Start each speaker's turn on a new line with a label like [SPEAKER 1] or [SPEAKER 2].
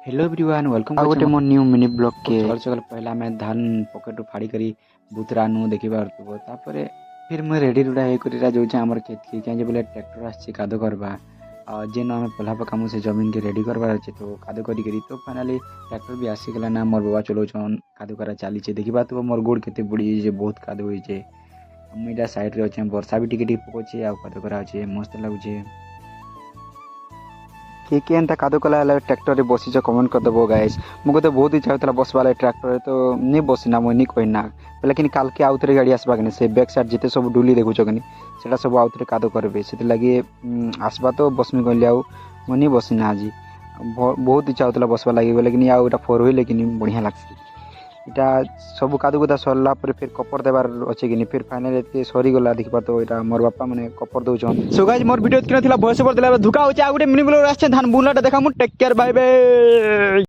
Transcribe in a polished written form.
[SPEAKER 1] hello everyone welcome गोटे more new mini blog के सकाल सकाल पहला मैं धान पॉकेट फाड़ी करी बुतरा नु देखि पारतबो तापरे फिर मैं रेडी रुडा हे करिरा जोचे हमर खेत के जे बोले ट्रैक्टर आछि कादो करबा जेन हम पहला पकामु से जमीन के रेडी करबार अछि तो कादो करी तो फाइनली ट्रैक्टर भी आसी गला ना मोर बाबा चलोछन कादो करा चाली छे देखि पारतबो मोर गोड़ केते बुड़ी जे बहुत कादो होई छे हम इटा साइड रे अछि वर्षा भी टिके टिके पकोछे आ कादो करा अछि मस्त लागुछे के एंता कादो कला ट्रैक्टर रे बसी कमेंट कर देबो गाइस मुको तो बहुत इच्छा होतला बसवाला ट्रैक्टर रे तो नहीं बसिना मोनी कहना लेकिन काल के आउतरे गाड़ी आसबा कने से बैक साइड जिते सब डुली देखु छकनी सेटा सब आउतरे कादो करबे सेते लागि आसबा तो बसमी कहली आउ मोनी बसिना आज बहुत इच्छा होतला बसवा लागि लेकिन आउ एटा फोर व्हील लेकिन बढ़िया लागसी इटा सब कादो कुदा सरला पर फिर कपर देबार अछि कि फिर फाइनल एते सरी गला देखि पातो एटा मोर बापा माने कपर दउछन सो गाइस मोर वीडियो किना थिला वॉइस ओवर देला धुका होचे आ गुटे मिनी ब्लॉग आछे धान बुनलाटा देखामु टेक केयर बाय बाय